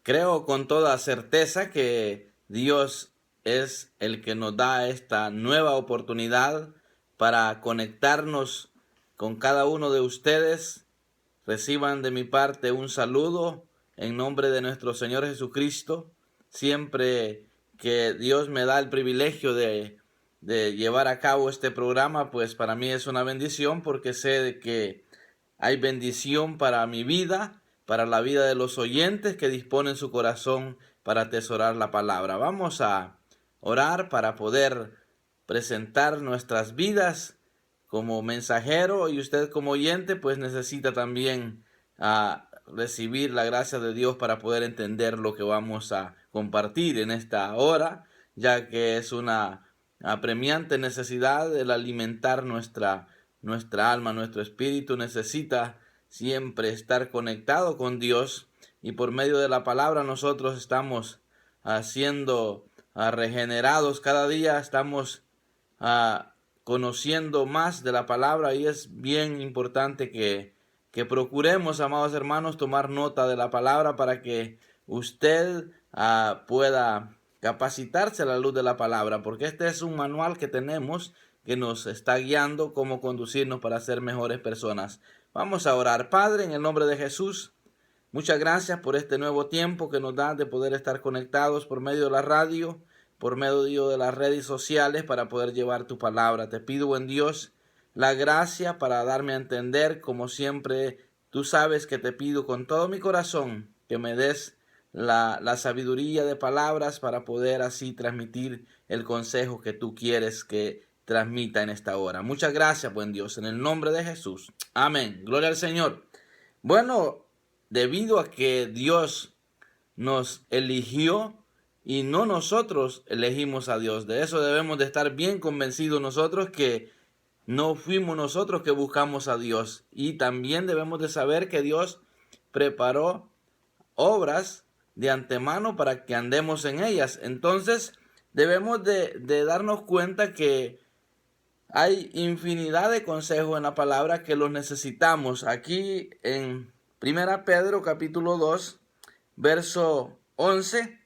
Creo con toda certeza que Dios es el que nos da esta nueva oportunidad para conectarnos con cada uno de ustedes. Reciban de mi parte un saludo en nombre de nuestro Señor Jesucristo. Siempre que Dios me da el privilegio de llevar a cabo este programa, pues para mí es una bendición porque sé de que hay bendición para mi vida, para la vida de los oyentes que disponen su corazón para atesorar la palabra. Vamos a orar para poder presentar nuestras vidas como mensajero, y usted como oyente pues necesita también recibir la gracia de Dios para poder entender lo que vamos a compartir en esta hora, ya que es una apremiante necesidad el alimentar nuestra alma. Nuestro espíritu necesita siempre estar conectado con Dios, y por medio de la palabra nosotros estamos siendo regenerados cada día. Estamos conociendo más de la palabra, y es bien importante que procuremos, amados hermanos, tomar nota de la palabra para que usted pueda capacitarse a la luz de la palabra, porque este es un manual que tenemos que nos está guiando cómo conducirnos para ser mejores personas. Vamos a orar. Padre, en el nombre de Jesús, muchas gracias por este nuevo tiempo que nos da de poder estar conectados por medio de la radio, por medio de las redes sociales, para poder llevar tu palabra. Te pido, buen Dios, la gracia para darme a entender, como siempre. Tú sabes que te pido con todo mi corazón que me des la sabiduría de palabras para poder así transmitir el consejo que tú quieres que transmita en esta hora. Muchas gracias, buen Dios, en el nombre de Jesús. Amén. Gloria al Señor. Bueno, debido a que Dios nos eligió y no nosotros elegimos a Dios, de eso debemos de estar bien convencidos nosotros, que no fuimos nosotros que buscamos a Dios. Y también debemos de saber que Dios preparó obras de antemano para que andemos en ellas. Entonces debemos de darnos cuenta que hay infinidad de consejos en la palabra que los necesitamos. Aquí en 1 Pedro capítulo 2 verso 11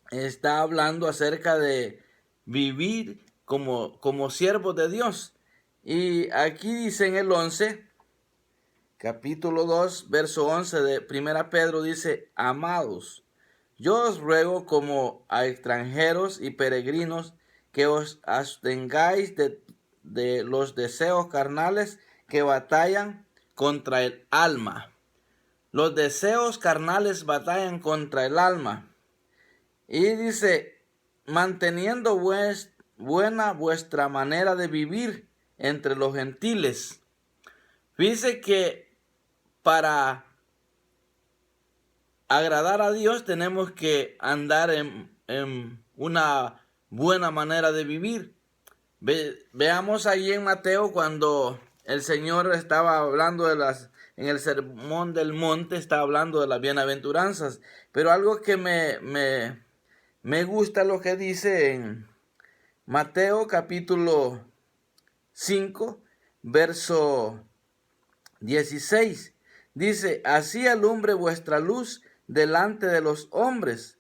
está hablando acerca de vivir como siervos de Dios. Y aquí dice en el 11, capítulo 2, verso 11 de 1 Pedro, dice: amados, yo os ruego como a extranjeros y peregrinos que os abstengáis de los deseos carnales que batallan contra el alma. Los deseos carnales batallan contra el alma. Y dice: manteniendo buena vuestra manera de vivir entre los gentiles. Dice que para agradar a Dios tenemos que andar en una buena manera de vivir. Veamos ahí en Mateo, cuando el Señor estaba hablando en el Sermón del Monte, estaba hablando de las bienaventuranzas. Pero algo que me gusta lo que dice en Mateo capítulo 5, verso 16. Dice: así alumbre vuestra luz delante de los hombres,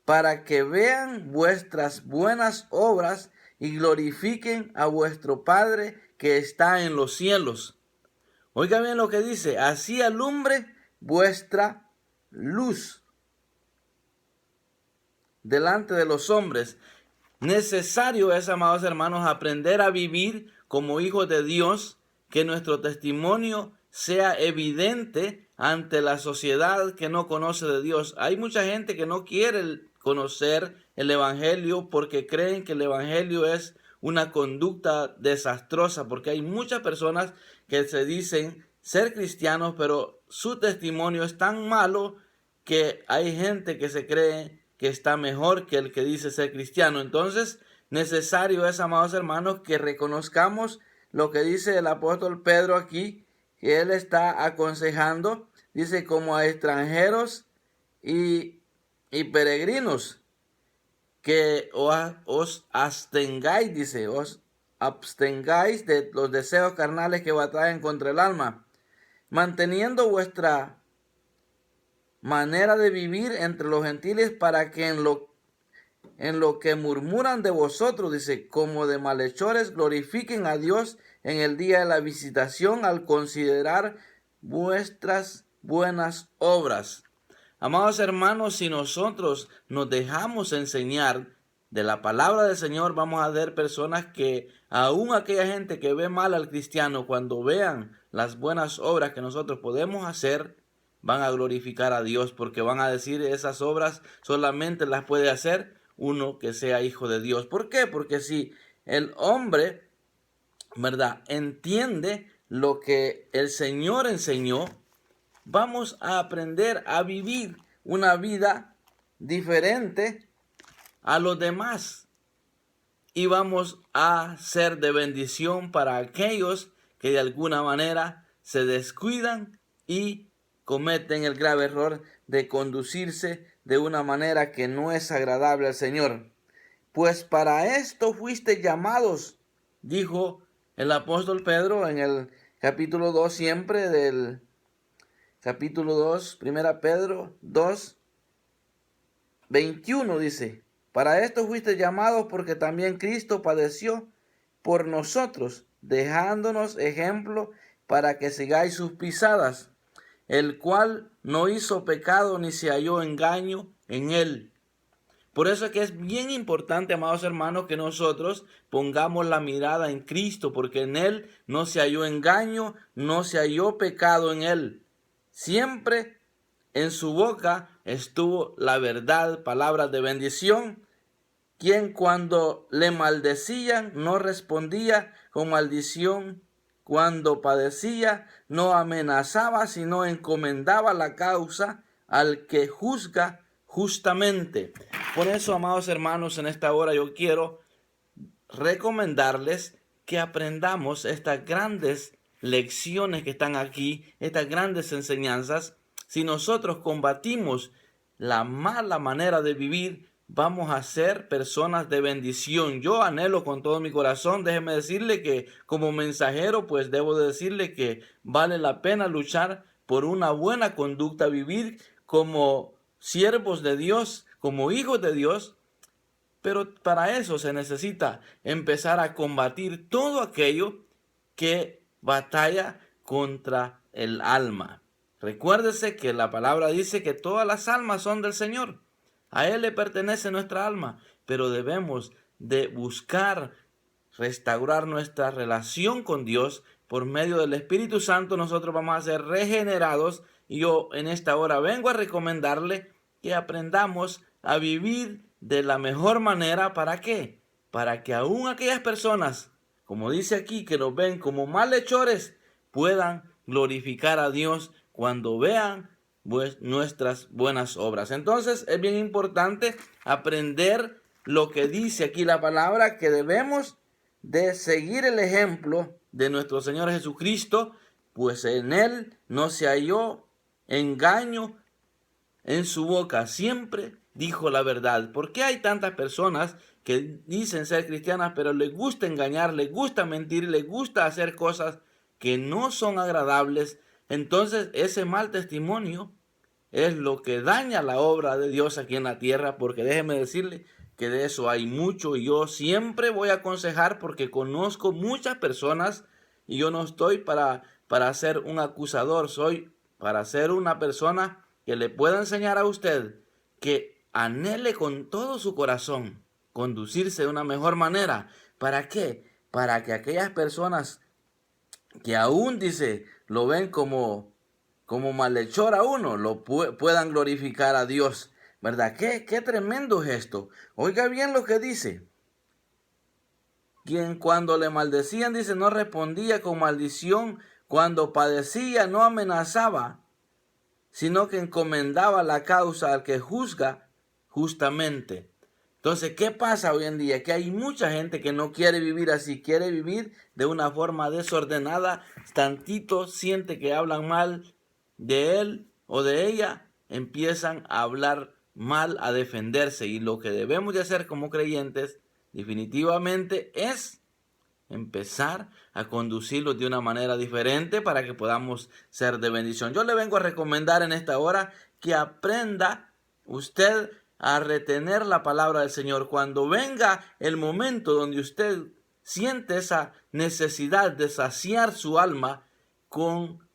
para que vean vuestras buenas obras y glorifiquen a vuestro Padre que está en los cielos. Oiga bien lo que dice: así alumbre vuestra luz delante de los hombres. Necesario es, amados hermanos, aprender a vivir como hijos de Dios, que nuestro testimonio sea evidente ante la sociedad que no conoce de Dios. Hay mucha gente que no quiere conocer el Evangelio porque creen que el Evangelio es una conducta desastrosa, porque hay muchas personas que se dicen ser cristianos, pero su testimonio es tan malo que hay gente que se cree que está mejor que el que dice ser cristiano. Entonces, necesario es, amados hermanos, que reconozcamos lo que dice el apóstol Pedro aquí, que él está aconsejando, dice, como a extranjeros y peregrinos, que os abstengáis, dice, os abstengáis de los deseos carnales que batallan contra el alma, manteniendo vuestra manera de vivir entre los gentiles para que en lo que murmuran de vosotros, dice, como de malhechores, glorifiquen a Dios en el día de la visitación al considerar vuestras buenas obras. Amados hermanos, si nosotros nos dejamos enseñar de la palabra del Señor, vamos a ver personas que, aún aquella gente que ve mal al cristiano, cuando vean las buenas obras que nosotros podemos hacer, van a glorificar a Dios, porque van a decir, esas obras solamente las puede hacer uno que sea hijo de Dios. ¿Por qué? Porque si el hombre, ¿verdad?, entiende lo que el Señor enseñó, vamos a aprender a vivir una vida diferente a los demás y vamos a ser de bendición para aquellos que de alguna manera se descuidan y cometen el grave error de conducirse de una manera que no es agradable al Señor. Pues para esto fuiste llamados, dijo el apóstol Pedro en el capítulo 2 siempre del capítulo 2, 1 Pedro 2, 21 dice, para esto fuiste llamados porque también Cristo padeció por nosotros, dejándonos ejemplo para que sigáis sus pisadas, el cual no hizo pecado ni se halló engaño en él. Por eso es que es bien importante, amados hermanos, que nosotros pongamos la mirada en Cristo, porque en él no se halló engaño, no se halló pecado en él. Siempre en su boca estuvo la verdad, palabras de bendición, quien cuando le maldecían no respondía con maldición, cuando padecía no amenazaba, sino encomendaba la causa al que juzga justamente. Por eso, amados hermanos, en esta hora yo quiero recomendarles que aprendamos estas grandes lecciones que están aquí, estas grandes enseñanzas. Si nosotros combatimos la mala manera de vivir, vamos a ser personas de bendición. Yo anhelo con todo mi corazón, déjeme decirle que como mensajero, pues debo de decirle que vale la pena luchar por una buena conducta, vivir como siervos de Dios, como hijos de Dios. Pero para eso se necesita empezar a combatir todo aquello que batalla contra el alma. Recuérdese que la palabra dice que todas las almas son del Señor. A Él le pertenece nuestra alma, pero debemos de buscar restaurar nuestra relación con Dios por medio del Espíritu Santo. Nosotros vamos a ser regenerados y yo en esta hora vengo a recomendarle que aprendamos a vivir de la mejor manera. ¿Para qué? Para que aún aquellas personas, como dice aquí, que nos ven como malhechores, puedan glorificar a Dios cuando vean pues nuestras buenas obras. Entonces es bien importante aprender lo que dice aquí la palabra, que debemos de seguir el ejemplo de nuestro Señor Jesucristo, pues en él no se halló engaño en su boca, siempre dijo la verdad. ¿Por qué hay tantas personas que dicen ser cristianas, pero les gusta engañar, les gusta mentir, les gusta hacer cosas que no son agradables? Entonces ese mal testimonio es lo que daña la obra de Dios aquí en la tierra, porque déjeme decirle que de eso hay mucho y yo siempre voy a aconsejar porque conozco muchas personas y yo no estoy para ser un acusador, soy para ser una persona que le pueda enseñar a usted que anhele con todo su corazón conducirse de una mejor manera. ¿Para qué? Para que aquellas personas que aún, dice, lo ven como malhechor a uno, lo puedan glorificar a Dios. ¿Verdad? Qué tremendo es esto. Oiga bien lo que dice. Quien cuando le maldecían, dice, no respondía con maldición, cuando padecía no amenazaba, sino que encomendaba la causa al que juzga justamente. Entonces, ¿qué pasa hoy en día? Que hay mucha gente que no quiere vivir así, quiere vivir de una forma desordenada, tantito siente que hablan mal de él o de ella, empiezan a hablar mal, a defenderse, y lo que debemos de hacer como creyentes definitivamente es empezar a conducirlos de una manera diferente para que podamos ser de bendición. Yo le vengo a recomendar en esta hora que aprenda usted a retener la palabra del Señor. Cuando venga el momento donde usted siente esa necesidad de saciar su alma con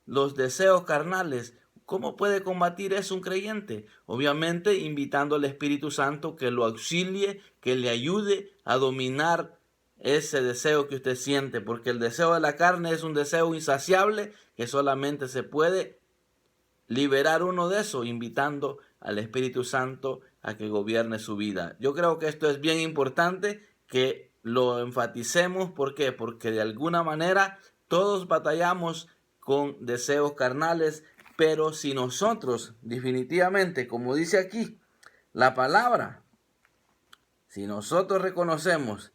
los deseos carnales, ¿cómo puede combatir eso un creyente? Obviamente invitando al Espíritu Santo que lo auxilie, que le ayude a dominar ese deseo que usted siente, porque el deseo de la carne es un deseo insaciable que solamente se puede liberar uno de eso invitando al Espíritu Santo a que gobierne su vida. Yo creo que esto es bien importante que lo enfaticemos. ¿Por qué? Porque de alguna manera todos batallamos con deseos carnales, pero si nosotros definitivamente, como dice aquí la palabra, si nosotros reconocemos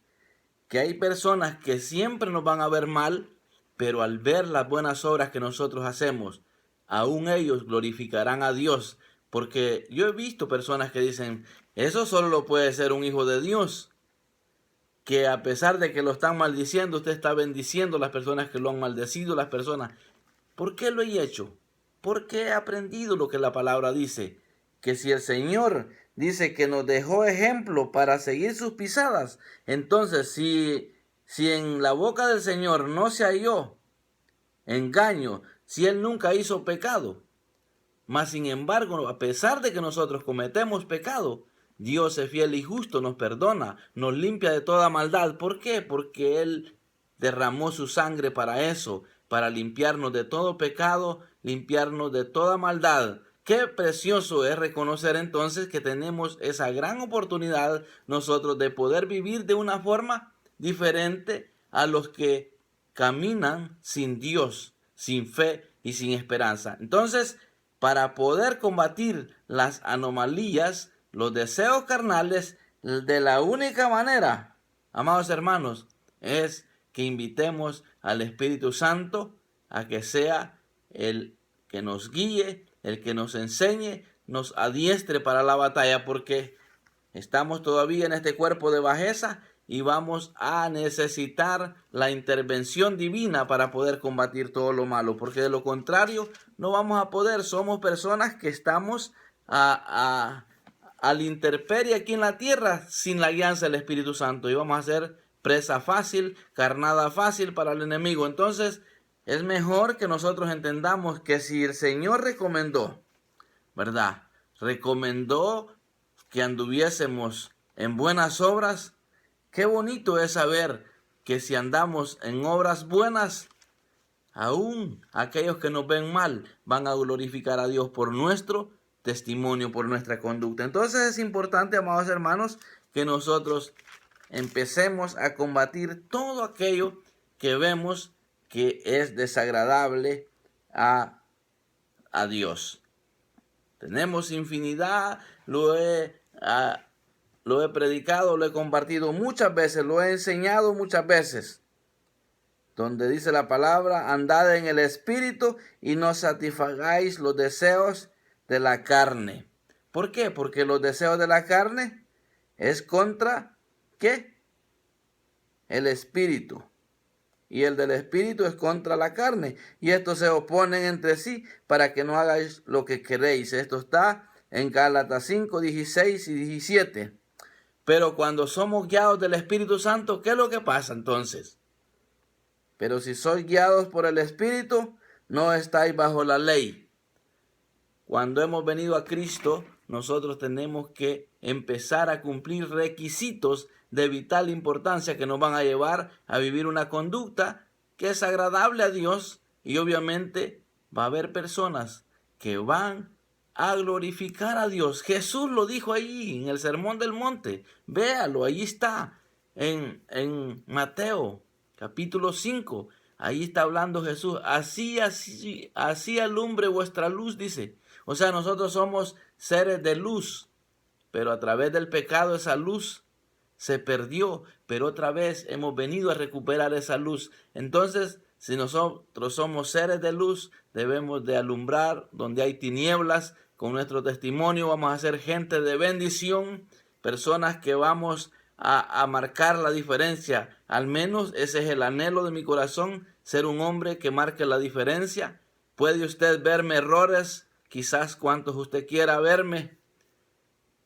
que hay personas que siempre nos van a ver mal, pero al ver las buenas obras que nosotros hacemos, aún ellos glorificarán a Dios. Porque yo he visto personas que dicen, eso solo lo puede ser un hijo de Dios. Que a pesar de que lo están maldiciendo, usted está bendiciendo a las personas que lo han maldecido, las personas. ¿Por qué lo he hecho? Porque he aprendido lo que la palabra dice. Que si el Señor dice que nos dejó ejemplo para seguir sus pisadas, entonces si en la boca del Señor no se halló engaño, si Él nunca hizo pecado, mas sin embargo, a pesar de que nosotros cometemos pecado, Dios es fiel y justo, nos perdona, nos limpia de toda maldad. ¿Por qué? Porque Él derramó su sangre para eso, para limpiarnos de todo pecado, limpiarnos de toda maldad. Qué precioso es reconocer entonces que tenemos esa gran oportunidad nosotros de poder vivir de una forma diferente a los que caminan sin Dios, sin fe y sin esperanza. Entonces, para poder combatir las anomalías, los deseos carnales, de la única manera, amados hermanos, es que invitemos al Espíritu Santo a que sea el que nos guíe, el que nos enseñe, nos adiestre para la batalla, porque estamos todavía en este cuerpo de bajeza y vamos a necesitar la intervención divina para poder combatir todo lo malo, porque de lo contrario no vamos a poder. Somos personas que estamos a la intemperie aquí en la tierra sin la guianza del Espíritu Santo y vamos a ser presa fácil, carnada fácil para el enemigo. Entonces es mejor que nosotros entendamos que si el Señor recomendó, ¿verdad? Recomendó que anduviésemos en buenas obras. Qué bonito es saber que si andamos en obras buenas, aún aquellos que nos ven mal van a glorificar a Dios por nuestro testimonio, por nuestra conducta. Entonces es importante, amados hermanos, que nosotros empecemos a combatir todo aquello que vemos que es desagradable a Dios. Tenemos infinidad, lo he predicado, lo he compartido muchas veces, lo he enseñado muchas veces, donde dice la palabra, andad en el Espíritu y no satisfagáis los deseos de la carne. ¿Por qué? Porque los deseos de la carne es contra, ¿qué? El Espíritu. Y el del Espíritu es contra la carne. Y estos se oponen entre sí para que no hagáis lo que queréis. Esto está en Gálatas 5, 16 y 17. Pero cuando somos guiados del Espíritu Santo, ¿qué es lo que pasa entonces? Pero si sois guiados por el Espíritu, no estáis bajo la ley. Cuando hemos venido a Cristo, nosotros tenemos que empezar a cumplir requisitos de vital importancia que nos van a llevar a vivir una conducta que es agradable a Dios, y obviamente va a haber personas que van a glorificar a Dios. Jesús lo dijo allí en el Sermón del Monte. Véalo, allí está en Mateo capítulo 5. Ahí está hablando Jesús. Así alumbre vuestra luz, dice. O sea, nosotros somos seres de luz, pero a través del pecado esa luz se perdió, pero otra vez hemos venido a recuperar esa luz. Entonces, si nosotros somos seres de luz, debemos de alumbrar donde hay tinieblas. Con nuestro testimonio vamos a ser gente de bendición, personas que vamos a marcar la diferencia. Al menos ese es el anhelo de mi corazón, ser un hombre que marque la diferencia. Puede usted verme errores quizás cuantos usted quiera verme,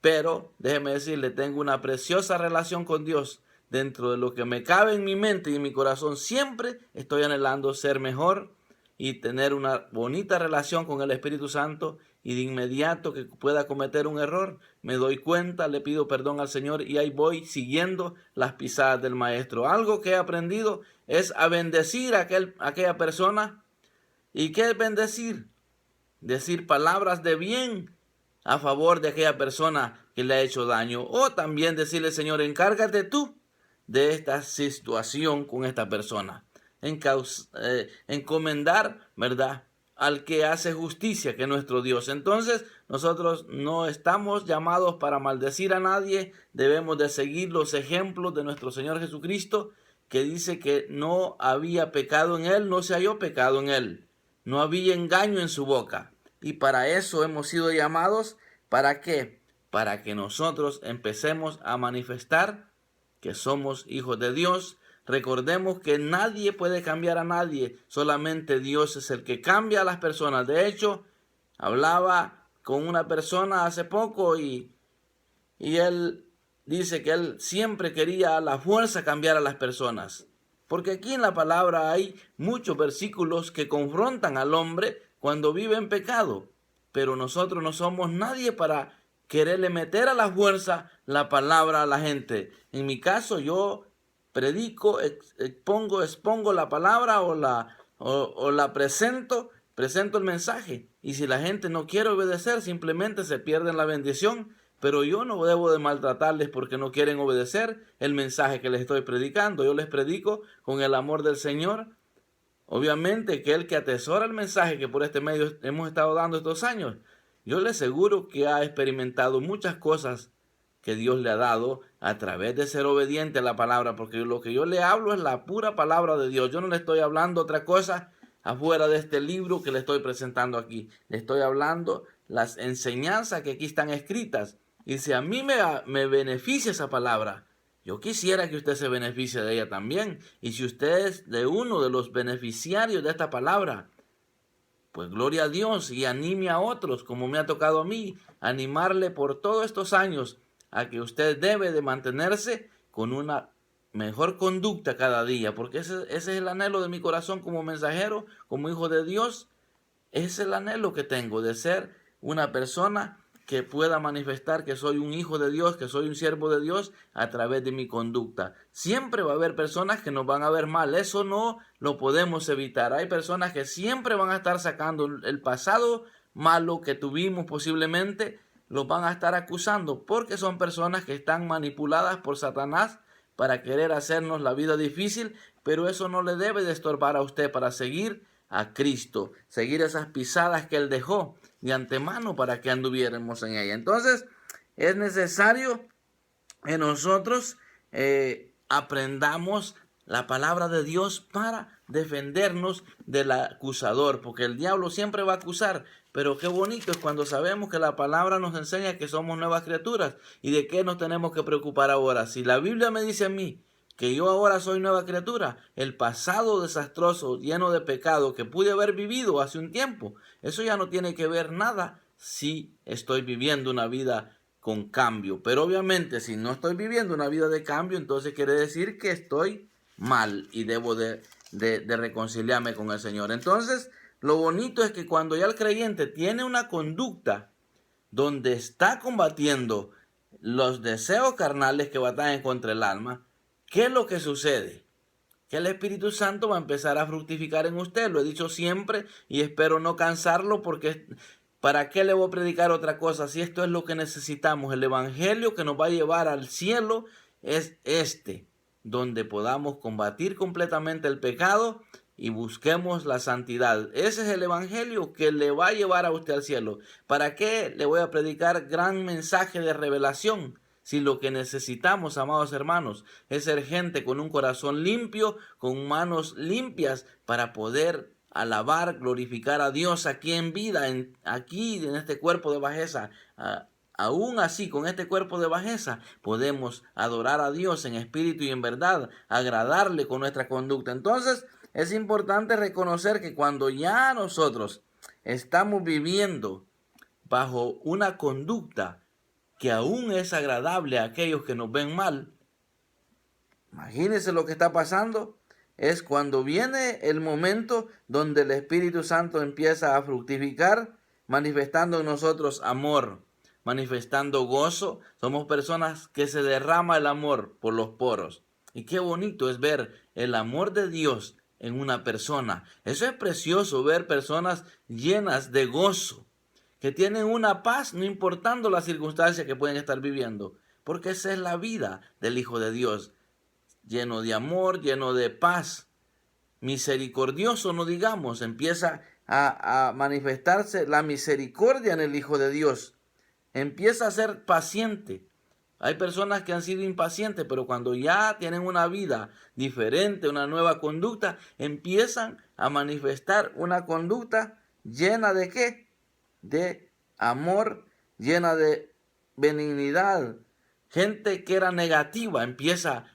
pero déjeme decirle, tengo una preciosa relación con Dios. Dentro de lo que me cabe en mi mente y en mi corazón, siempre estoy anhelando ser mejor y tener una bonita relación con el Espíritu Santo, y de inmediato que pueda cometer un error, me doy cuenta, le pido perdón al Señor y ahí voy siguiendo las pisadas del Maestro. Algo que he aprendido es a bendecir a aquella persona. ¿Y qué es bendecir? Decir palabras de bien a favor de aquella persona que le ha hecho daño. O también decirle, Señor, encárgate tú de esta situación con esta persona. Encomendar, ¿verdad?, al que hace justicia, que es nuestro Dios. Entonces, nosotros no estamos llamados para maldecir a nadie. Debemos de seguir los ejemplos de nuestro Señor Jesucristo, que dice que no había pecado en él, no se halló pecado en él. No había engaño en su boca. Y para eso hemos sido llamados. ¿Para qué? Para que nosotros empecemos a manifestar que somos hijos de Dios. Recordemos que nadie puede cambiar a nadie, solamente Dios es el que cambia a las personas. De hecho, hablaba con una persona hace poco y él dice que él siempre quería a la fuerza cambiar a las personas. Porque aquí en la palabra hay muchos versículos que confrontan al hombre cuando vive en pecado. Pero nosotros no somos nadie para quererle meter a la fuerza la palabra a la gente. En mi caso, yo predico, expongo la palabra o la presento el mensaje. Y si la gente no quiere obedecer, simplemente se pierden la bendición. Pero yo no debo de maltratarles porque no quieren obedecer el mensaje que les estoy predicando. Yo les predico con el amor del Señor. Obviamente que el que atesora el mensaje que por este medio hemos estado dando estos años, yo le aseguro que ha experimentado muchas cosas que Dios le ha dado a través de ser obediente a la palabra, porque lo que yo le hablo es la pura palabra de Dios. Yo no le estoy hablando otra cosa afuera de este libro que le estoy presentando aquí. Le estoy hablando las enseñanzas que aquí están escritas. Y si a mí me beneficia esa palabra, yo quisiera que usted se beneficie de ella también. Y si usted es de uno de los beneficiarios de esta palabra, pues gloria a Dios, y anime a otros, como me ha tocado a mí, animarle por todos estos años a que usted debe de mantenerse con una mejor conducta cada día, porque ese es el anhelo de mi corazón como mensajero, como hijo de Dios. Es el anhelo que tengo de ser una persona que pueda manifestar que soy un hijo de Dios, que soy un siervo de Dios a través de mi conducta. Siempre va a haber personas que nos van a ver mal, eso no lo podemos evitar. Hay personas que siempre van a estar sacando el pasado malo que tuvimos posiblemente, los van a estar acusando porque son personas que están manipuladas por Satanás para querer hacernos la vida difícil, pero eso no le debe de estorbar a usted para seguir a Cristo, seguir esas pisadas que Él dejó de antemano para que anduviéramos en ella. Entonces, es necesario que nosotros aprendamos la palabra de Dios para defendernos del acusador, porque el diablo siempre va a acusar. Pero qué bonito es cuando sabemos que la palabra nos enseña que somos nuevas criaturas. ¿Y de qué nos tenemos que preocupar ahora? Si la Biblia me dice a mí que yo ahora soy nueva criatura, el pasado desastroso, lleno de pecado que pude haber vivido hace un tiempo, eso ya no tiene que ver nada si estoy viviendo una vida con cambio. Pero obviamente si no estoy viviendo una vida de cambio, entonces quiere decir que estoy mal y debo de reconciliarme con el Señor. Entonces, lo bonito es que cuando ya el creyente tiene una conducta donde está combatiendo los deseos carnales que batallan contra el alma, ¿qué es lo que sucede? Que el Espíritu Santo va a empezar a fructificar en usted. Lo he dicho siempre y espero no cansarlo, porque ¿para qué le voy a predicar otra cosa si esto es lo que necesitamos? El evangelio que nos va a llevar al cielo es donde podamos combatir completamente el pecado y busquemos la santidad. Ese es el evangelio que le va a llevar a usted al cielo. ¿Para qué le voy a predicar gran mensaje de revelación? Si lo que necesitamos, amados hermanos, es ser gente con un corazón limpio, con manos limpias, para poder alabar, glorificar a Dios aquí en vida, aquí en este cuerpo de bajeza. Aún así, con este cuerpo de bajeza, podemos adorar a Dios en espíritu y en verdad, agradarle con nuestra conducta. Entonces, es importante reconocer que cuando ya nosotros estamos viviendo bajo una conducta que aún es agradable a aquellos que nos ven mal. Imagínense lo que está pasando. Es cuando viene el momento donde el Espíritu Santo empieza a fructificar, manifestando en nosotros amor, manifestando gozo. Somos personas que se derrama el amor por los poros. Y qué bonito es ver el amor de Dios en una persona. Eso es precioso, ver personas llenas de gozo, que tienen una paz no importando las circunstancias que pueden estar viviendo, porque esa es la vida del Hijo de Dios, lleno de amor, lleno de paz, misericordioso, no digamos. Empieza a manifestarse la misericordia en el Hijo de Dios, empieza a ser paciente. Hay personas que han sido impacientes, pero cuando ya tienen una vida diferente, una nueva conducta, empiezan a manifestar una conducta llena de ¿qué? De amor, llena de benignidad. Gente que era negativa empieza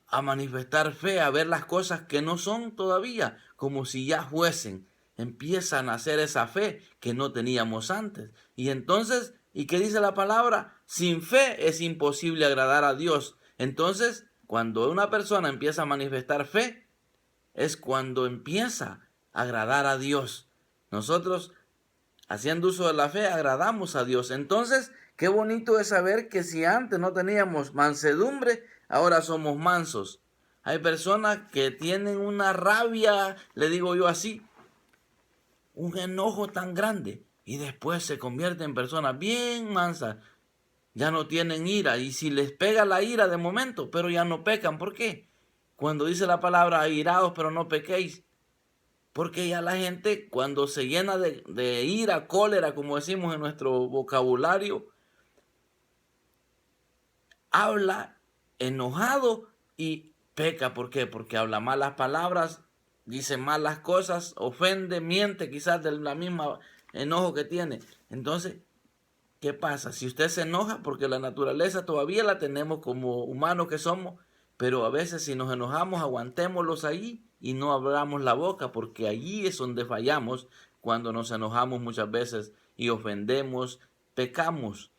a manifestar fe, a ver las cosas que no son todavía, como si ya fuesen. Empiezan a hacer esa fe que no teníamos antes. Y entonces, ¿y qué dice la palabra? Sin fe es imposible agradar a Dios. Entonces, cuando una persona empieza a manifestar fe, es cuando empieza a agradar a Dios. Nosotros, haciendo uso de la fe, agradamos a Dios. Entonces, qué bonito es saber que si antes no teníamos mansedumbre, ahora somos mansos. Hay personas que tienen una rabia, le digo yo así, un enojo tan grande, y después se convierten en personas bien mansas. Ya no tienen ira, y si les pega la ira de momento, pero ya no pecan. ¿Por qué? Cuando dice la palabra airaos, pero no pequéis. Porque ya la gente, cuando se llena de ira, cólera, como decimos en nuestro vocabulario, habla enojado y peca. ¿Por qué? Porque habla malas palabras, dice malas cosas, ofende, miente quizás de la misma enojo que tiene. Entonces, ¿qué pasa? Si usted se enoja, porque la naturaleza todavía la tenemos como humanos que somos, pero a veces si nos enojamos, aguantémoslos ahí y no abramos la boca, porque allí es donde fallamos, cuando nos enojamos muchas veces y ofendemos, pecamos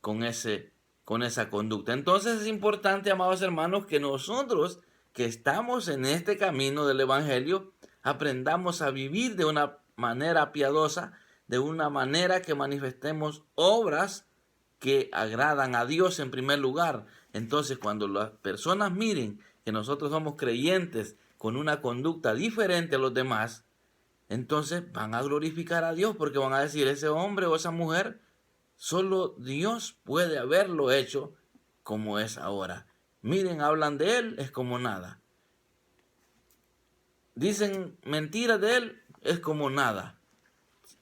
con esa conducta. Entonces es importante, amados hermanos, que nosotros que estamos en este camino del Evangelio, aprendamos a vivir de una manera piadosa, de una manera que manifestemos obras que agradan a Dios en primer lugar. Entonces, cuando las personas miren que nosotros somos creyentes con una conducta diferente a los demás, entonces van a glorificar a Dios, porque van a decir, ese hombre o esa mujer, solo Dios puede haberlo hecho como es ahora. Miren, hablan de él, es como nada. Dicen mentiras de él, es como nada.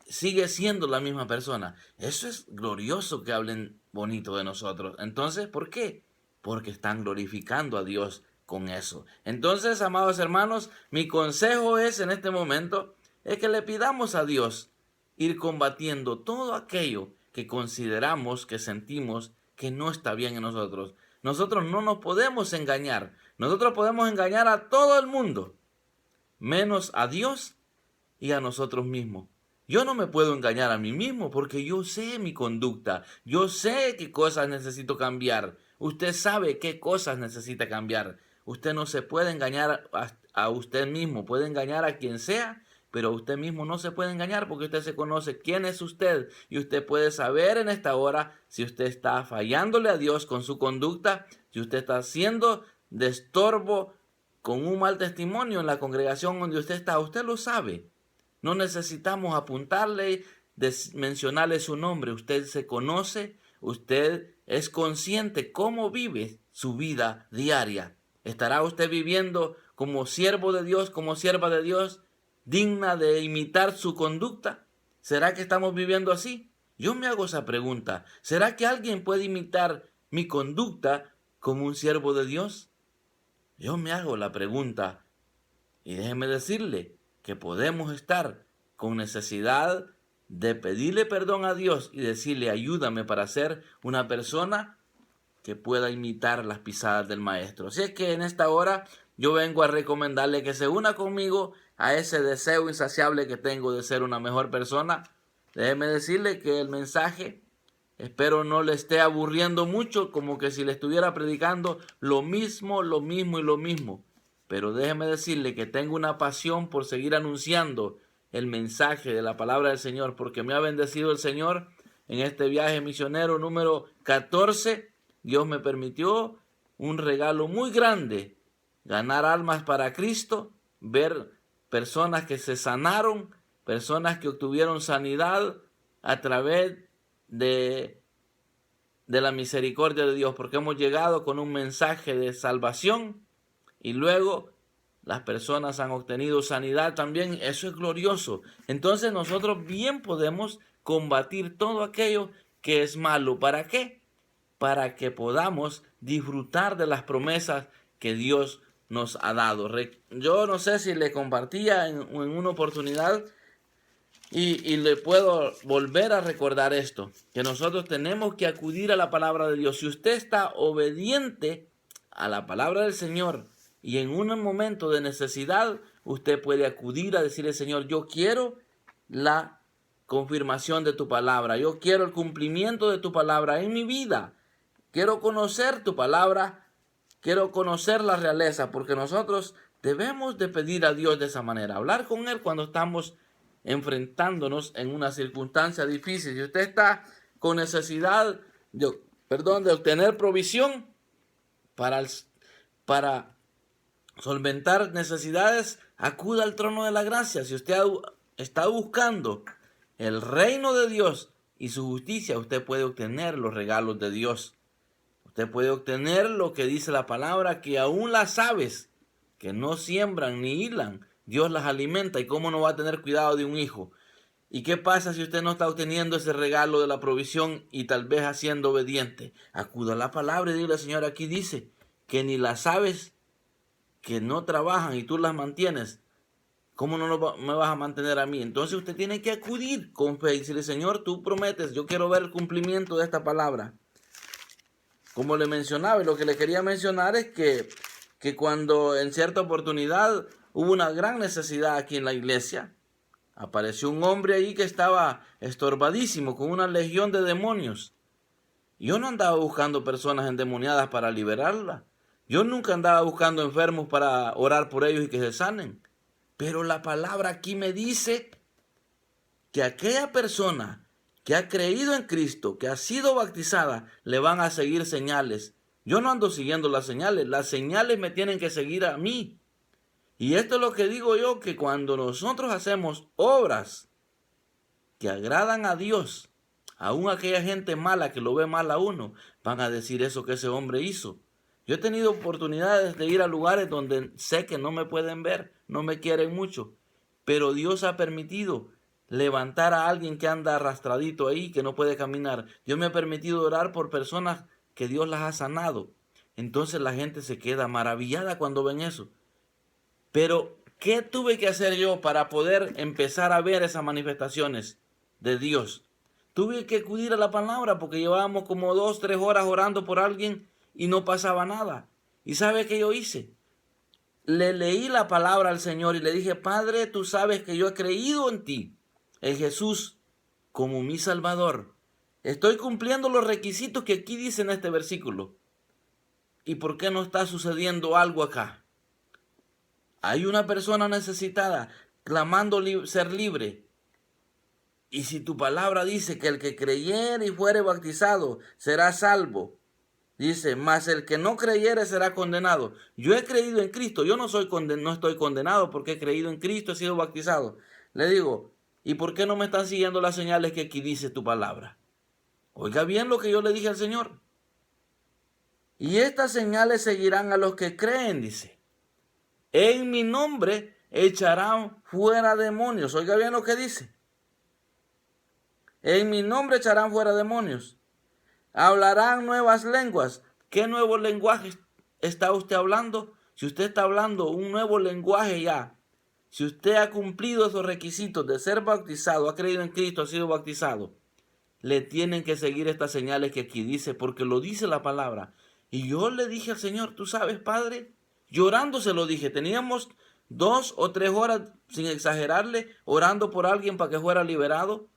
Sigue siendo la misma persona. Eso es glorioso, que hablen bonito de nosotros. Entonces, ¿por qué? Porque están glorificando a Dios con eso. Entonces, amados hermanos, mi consejo es en este momento, es que le pidamos a Dios ir combatiendo todo aquello que consideramos, que sentimos que no está bien en nosotros. Nosotros no nos podemos engañar. Nosotros podemos engañar a todo el mundo, menos a Dios y a nosotros mismos. Yo no me puedo engañar a mí mismo, porque yo sé mi conducta. Yo sé qué cosas necesito cambiar. Usted sabe qué cosas necesita cambiar. Usted no se puede engañar a usted mismo. Puede engañar a quien sea, pero a usted mismo no se puede engañar, porque usted se conoce quién es usted. Y usted puede saber en esta hora si usted está fallándole a Dios con su conducta, si usted está siendo de estorbo con un mal testimonio en la congregación donde usted está. Usted lo sabe. No necesitamos apuntarle, mencionarle su nombre. Usted se conoce, usted es consciente cómo vive su vida diaria. ¿Estará usted viviendo como siervo de Dios, como sierva de Dios, digna de imitar su conducta? ¿Será que estamos viviendo así? Yo me hago esa pregunta. ¿Será que alguien puede imitar mi conducta como un siervo de Dios? Yo me hago la pregunta, y déjeme decirle que podemos estar con necesidad de pedirle perdón a Dios y decirle, ayúdame para ser una persona que pueda imitar las pisadas del Maestro. Así es que en esta hora yo vengo a recomendarle que se una conmigo a ese deseo insaciable que tengo de ser una mejor persona, Déjeme decirle que el mensaje, espero no le esté aburriendo mucho, como que si le estuviera predicando lo mismo y lo mismo. Pero déjeme decirle que tengo una pasión por seguir anunciando el mensaje de la palabra del Señor, porque me ha bendecido el Señor en este viaje misionero número 14. Dios me permitió un regalo muy grande, ganar almas para Cristo, ver personas que se sanaron, personas que obtuvieron sanidad a través de la misericordia de Dios, porque hemos llegado con un mensaje de salvación y luego las personas han obtenido sanidad también. Eso es glorioso. Entonces nosotros bien podemos combatir todo aquello que es malo. ¿Para qué? Para que podamos disfrutar de las promesas que Dios nos ha dado. Yo no sé si le compartía en una oportunidad y le puedo volver a recordar esto, que nosotros tenemos que acudir a la palabra de Dios. Si usted está obediente a la palabra del Señor y en un momento de necesidad, usted puede acudir a decirle: Señor, yo quiero la confirmación de tu palabra, yo quiero el cumplimiento de tu palabra en mi vida, quiero conocer tu palabra, quiero conocer la realeza, porque nosotros debemos de pedir a Dios de esa manera, hablar con Él cuando estamos enfrentándonos en una circunstancia difícil. Si usted está con necesidad de obtener provisión para solventar necesidades, acuda al trono de la gracia. Si usted está buscando el reino de Dios y su justicia, usted puede obtener los regalos de Dios. Usted puede obtener lo que dice la palabra, que aún las aves que no siembran ni hilan, Dios las alimenta. ¿Y cómo no va a tener cuidado de un hijo? ¿Y qué pasa si usted no está obteniendo ese regalo de la provisión y tal vez haciendo obediente? Acuda a la palabra y dile: Señor, aquí dice que ni las aves que no trabajan y tú las mantienes, ¿cómo no me vas a mantener a mí? Entonces usted tiene que acudir con fe y decirle: Señor, tú prometes, yo quiero ver el cumplimiento de esta palabra. Como le mencionaba, y lo que le quería mencionar es que cuando en cierta oportunidad hubo una gran necesidad aquí en la iglesia, apareció un hombre ahí que estaba estorbadísimo, con una legión de demonios. Yo no andaba buscando personas endemoniadas para liberarla. Yo nunca andaba buscando enfermos para orar por ellos y que se sanen. Pero la palabra aquí me dice que aquella persona que ha creído en Cristo, que ha sido bautizada, le van a seguir señales. Yo no ando siguiendo las señales me tienen que seguir a mí. Y esto es lo que digo yo, que cuando nosotros hacemos obras que agradan a Dios, aún aquella gente mala que lo ve mal a uno, van a decir eso que ese hombre hizo. Yo he tenido oportunidades de ir a lugares donde sé que no me pueden ver, no me quieren mucho, pero Dios ha permitido levantar a alguien que anda arrastradito ahí, que no puede caminar. Dios me ha permitido orar por personas que Dios las ha sanado. Entonces la gente se queda maravillada cuando ven eso. Pero, ¿qué tuve que hacer yo para poder empezar a ver esas manifestaciones de Dios? Tuve que acudir a la palabra, porque llevábamos como 2, 3 horas orando por alguien y no pasaba nada. ¿Y sabe qué yo hice? Le leí la palabra al Señor y le dije: Padre, tú sabes que yo he creído en ti, en Jesús, como mi Salvador. Estoy cumpliendo los requisitos que aquí dice en este versículo. ¿Y por qué no está sucediendo algo acá? Hay una persona necesitada clamando ser libre. Y si tu palabra dice que el que creyere y fuere bautizado será salvo, dice: mas el que no creyere será condenado. Yo he creído en Cristo, yo no estoy condenado porque he creído en Cristo, he sido bautizado. Le digo: ¿y por qué no me están siguiendo las señales que aquí dice tu palabra? Oiga bien lo que yo le dije al Señor. Y estas señales seguirán a los que creen, dice. En mi nombre echarán fuera demonios. Oiga bien lo que dice. En mi nombre echarán fuera demonios. Hablarán nuevas lenguas. ¿Qué nuevo lenguaje está usted hablando? Si usted está hablando un nuevo lenguaje ya, si usted ha cumplido esos requisitos de ser bautizado, ha creído en Cristo, ha sido bautizado, le tienen que seguir estas señales que aquí dice, porque lo dice la palabra. Y yo le dije al Señor: tú sabes, Padre, llorando se lo dije, teníamos 2 o 3 horas, sin exagerarle, orando por alguien para que fuera liberado.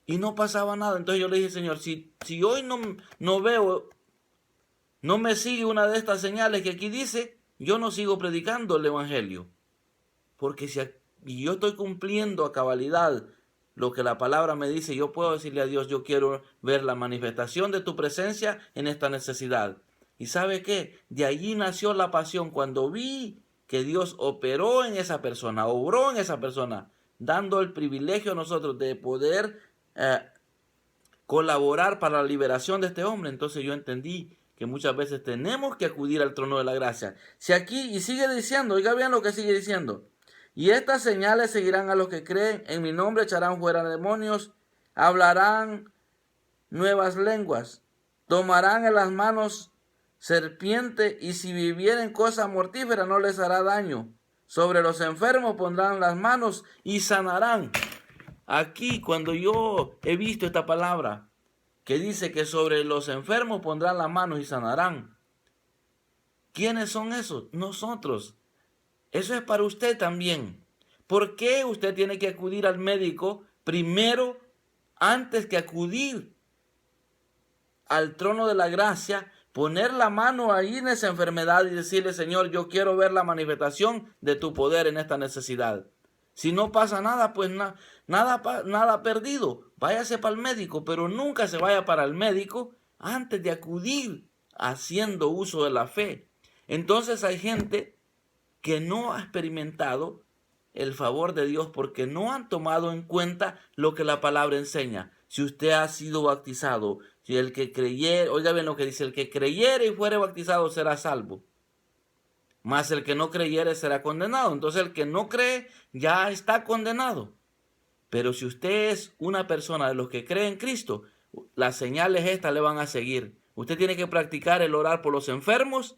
Y no pasaba nada. Entonces yo le dije, Señor, si hoy no veo, no me sigue una de estas señales que aquí dice, yo no sigo predicando el evangelio. Porque si yo estoy cumpliendo a cabalidad lo que la palabra me dice, yo puedo decirle a Dios, yo quiero ver la manifestación de tu presencia en esta necesidad. ¿Y sabe qué? De allí nació la pasión cuando vi que Dios operó en esa persona, obró en esa persona, dando el privilegio a nosotros de poder colaborar para la liberación de este hombre. Entonces yo entendí que muchas veces tenemos que acudir al trono de la gracia. Si aquí, y sigue diciendo, oiga bien lo que sigue diciendo. Y estas señales seguirán a los que creen, en mi nombre echarán fuera demonios, hablarán nuevas lenguas, tomarán en las manos serpiente, y si vivieren cosa mortífera no les hará daño. Sobre los enfermos pondrán las manos y sanarán. Aquí, cuando yo he visto esta palabra que dice que sobre los enfermos pondrán las manos y sanarán, ¿quiénes son esos? Nosotros. Eso es para usted también. ¿Por qué usted tiene que acudir al médico primero antes que acudir al trono de la gracia, poner la mano ahí en esa enfermedad y decirle, Señor, yo quiero ver la manifestación de tu poder en esta necesidad? Si no pasa nada, pues nada perdido. Váyase para el médico, pero nunca se vaya para el médico antes de acudir haciendo uso de la fe. Entonces hay gente que no ha experimentado el favor de Dios porque no han tomado en cuenta lo que la palabra enseña. Si usted ha sido bautizado, si el que creyere, oiga bien lo que dice, el que creyere y fuere bautizado será salvo, mas el que no creyere será condenado. Entonces el que no cree ya está condenado. Pero si usted es una persona de los que cree en Cristo, las señales estas le van a seguir. Usted tiene que practicar el orar por los enfermos.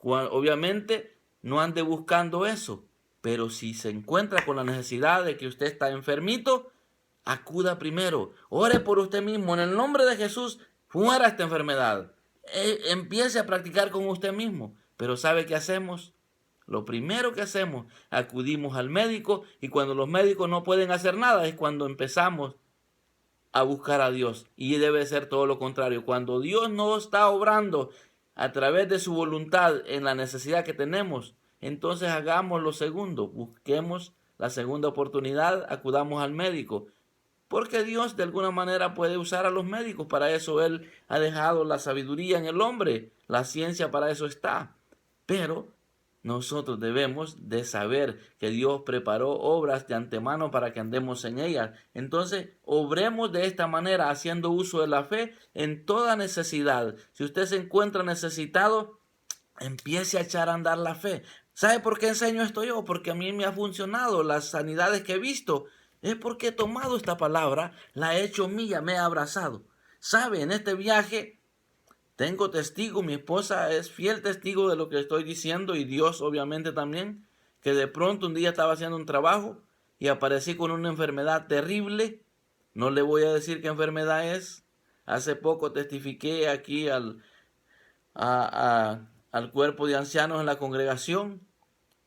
Obviamente no ande buscando eso, pero si se encuentra con la necesidad de que usted está enfermito, acuda primero, ore por usted mismo, en el nombre de Jesús, fuera esta enfermedad. Empiece a practicar con usted mismo. Pero ¿sabe qué hacemos? Lo primero que hacemos, acudimos al médico, y cuando los médicos no pueden hacer nada es cuando empezamos a buscar a Dios. Y debe ser todo lo contrario. Cuando Dios no está obrando a través de su voluntad en la necesidad que tenemos, entonces hagamos lo segundo, busquemos la segunda oportunidad, acudamos al médico, porque Dios de alguna manera puede usar a los médicos. Para eso Él ha dejado la sabiduría en el hombre, la ciencia para eso está. Pero nosotros debemos de saber que Dios preparó obras de antemano para que andemos en ellas. Entonces, obremos de esta manera, haciendo uso de la fe en toda necesidad. Si usted se encuentra necesitado, empiece a echar a andar la fe. ¿Sabe por qué enseño esto yo? Porque a mí me ha funcionado. Las sanidades que he visto es porque he tomado esta palabra, la he hecho mía, me he abrazado. ¿Sabe? En este viaje tengo testigo, mi esposa es fiel testigo de lo que estoy diciendo, y Dios obviamente también, que de pronto un día estaba haciendo un trabajo y aparecí con una enfermedad terrible. No le voy a decir qué enfermedad es. Hace poco testifiqué aquí al cuerpo de ancianos en la congregación,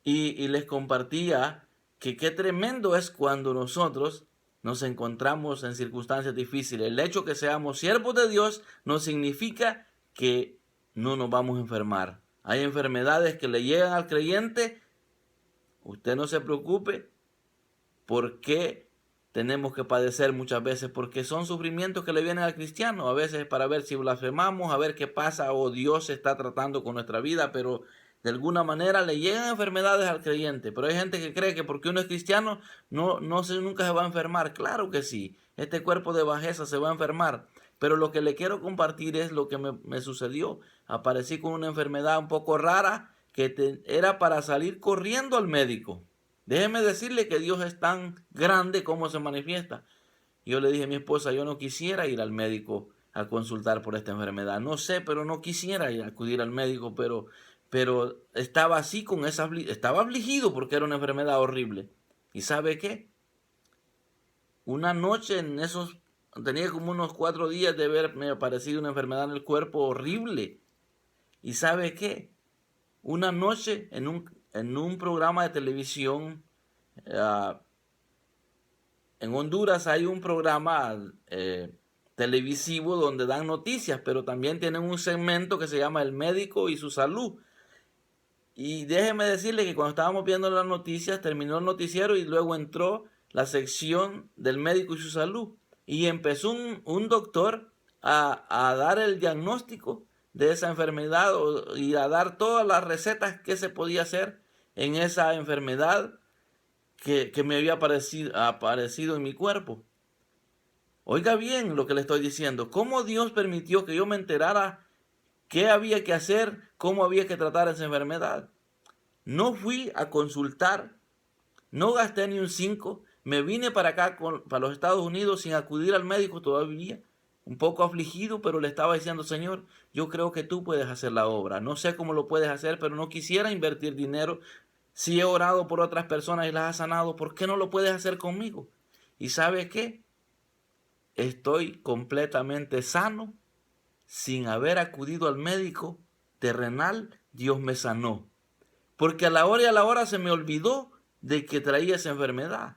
y les compartía que qué tremendo es cuando nosotros nos encontramos en circunstancias difíciles. El hecho que seamos siervos de Dios no significa que no nos vamos a enfermar. Hay enfermedades que le llegan al creyente. Usted no se preocupe. ¿Por qué tenemos que padecer muchas veces? Porque son sufrimientos que le vienen al cristiano. A veces para ver si blasfemamos, a ver qué pasa, o Dios se está tratando con nuestra vida, pero de alguna manera le llegan enfermedades al creyente. Pero hay gente que cree que porque uno es cristiano nunca se va a enfermar. Claro que sí. Este cuerpo de bajeza se va a enfermar. Pero lo que le quiero compartir es lo que me sucedió. Aparecí con una enfermedad un poco rara que era para salir corriendo al médico. Déjeme decirle que Dios es tan grande como se manifiesta. Yo le dije a mi esposa, yo no quisiera ir al médico a consultar por esta enfermedad. No sé, pero no quisiera acudir al médico, pero estaba así con estaba afligido porque era una enfermedad horrible. ¿Y sabe qué? Una noche tenía como unos 4 días de haberme aparecido una enfermedad en el cuerpo horrible. ¿Y sabe qué? Una noche en un programa de televisión, en Honduras hay un programa televisivo donde dan noticias, pero también tienen un segmento que se llama El Médico y su Salud. Y déjeme decirle que cuando estábamos viendo las noticias, terminó el noticiero y luego entró la sección del médico y su salud. Y empezó un doctor a dar el diagnóstico de esa enfermedad y a dar todas las recetas que se podía hacer en esa enfermedad que me había aparecido en mi cuerpo. Oiga bien lo que le estoy diciendo. ¿Cómo Dios permitió que yo me enterara qué había que hacer, cómo había que tratar esa enfermedad? No fui a consultar, no gasté ni un 5, me vine para acá, para los Estados Unidos, sin acudir al médico todavía, un poco afligido, pero le estaba diciendo: Señor, yo creo que tú puedes hacer la obra. No sé cómo lo puedes hacer, pero no quisiera invertir dinero. Si he orado por otras personas y las has sanado, ¿por qué no lo puedes hacer conmigo? ¿Y sabe qué? Estoy completamente sano, sin haber acudido al médico terrenal. Dios me sanó. Porque a la hora y a la hora se me olvidó de que traía esa enfermedad.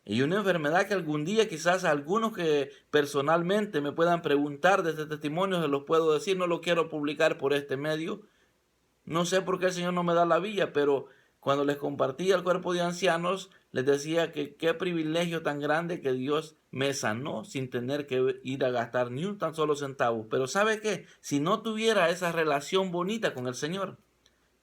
Y una enfermedad que algún día quizás a algunos que personalmente me puedan preguntar de este testimonio se los puedo decir. No lo quiero publicar por este medio. No sé por qué el Señor no me da la vía, pero cuando les compartía el cuerpo de ancianos, les decía que qué privilegio tan grande que Dios me sanó sin tener que ir a gastar ni un tan solo centavo. Pero ¿sabe qué? Si no tuviera esa relación bonita con el Señor,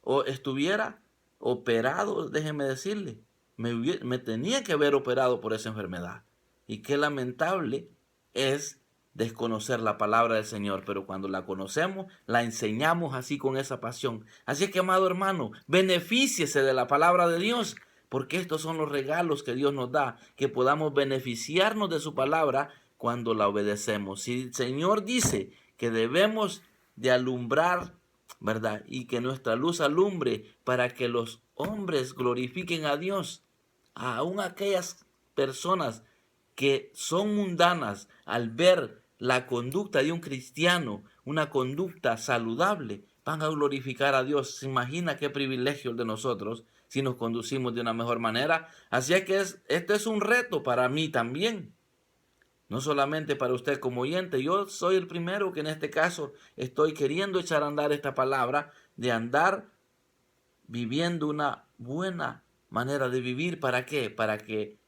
o estuviera operado, déjeme decirle, me tenía que haber operado por esa enfermedad. Y qué lamentable es desconocer la palabra del Señor, pero cuando la conocemos, la enseñamos así con esa pasión. Así que, amado hermano, benefíciese de la palabra de Dios, porque estos son los regalos que Dios nos da, que podamos beneficiarnos de su palabra cuando la obedecemos. Si el Señor dice que debemos de alumbrar, ¿verdad?, y que nuestra luz alumbre para que los hombres glorifiquen a Dios, aún aquellas personas que son mundanas, al ver la conducta de un cristiano, una conducta saludable, van a glorificar a Dios. ¿Se imagina qué privilegio el de nosotros si nos conducimos de una mejor manera? Así es que este es un reto para mí también. No solamente para usted como oyente. Yo soy el primero que en este caso estoy queriendo echar a andar esta palabra, de andar viviendo una buena manera de vivir. ¿Para qué? Para que